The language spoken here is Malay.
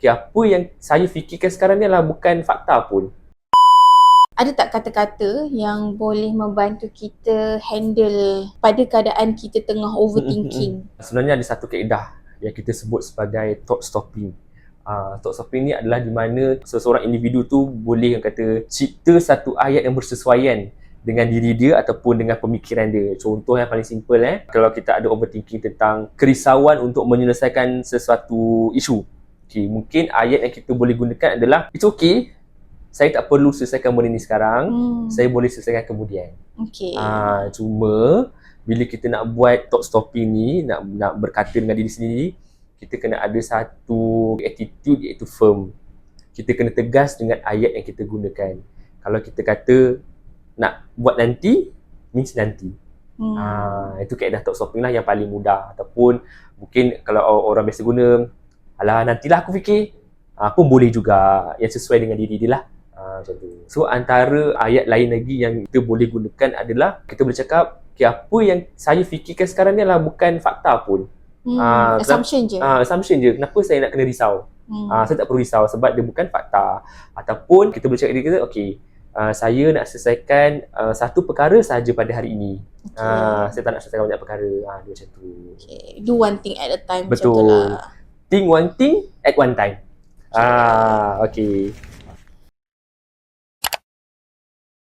Okay, apa yang saya fikirkan sekarang ni adalah bukan fakta pun. Ada tak kata-kata yang boleh membantu kita handle pada keadaan kita tengah overthinking? Sebenarnya ada satu kaedah yang kita sebut sebagai thought stopping. Thought stopping ni adalah di mana seseorang individu tu boleh kata cipta satu ayat yang bersesuaian dengan diri dia ataupun dengan pemikiran dia. Contoh yang paling simple kalau kita ada overthinking tentang kerisauan untuk menyelesaikan sesuatu isu. Okay, mungkin ayat yang kita boleh gunakan adalah it's okay, saya tak perlu selesaikan benda ni sekarang, saya boleh selesaikan kemudian. Okay. Cuma bila kita nak buat thought stopping ni, nak berkata dengan diri sendiri, kita kena ada satu attitude iaitu firm. Kita kena tegas dengan ayat yang kita gunakan. Kalau kita kata nak buat nanti, means nanti. Itu kaedah thought stopping lah yang paling mudah. Ataupun mungkin kalau orang biasa guna, alah nantilah aku fikir, pun boleh juga, yang sesuai dengan diri dia lah. Macam tu. So antara ayat lain lagi yang kita boleh gunakan adalah kita boleh cakap, okay, apa yang saya fikirkan sekarang ni adalah bukan fakta pun. Assumption je. Assumption je. Kenapa saya nak kena risau? Saya tak perlu risau sebab dia bukan fakta. Ataupun kita boleh cakap diri kita, okay, saya nak selesaikan satu perkara sahaja pada hari ini. Saya tak nak selesaikan banyak perkara. Dia macam tu. Okay. Do one thing at a time. Betul. Macam tu lah. Think one thing at one time. Okay.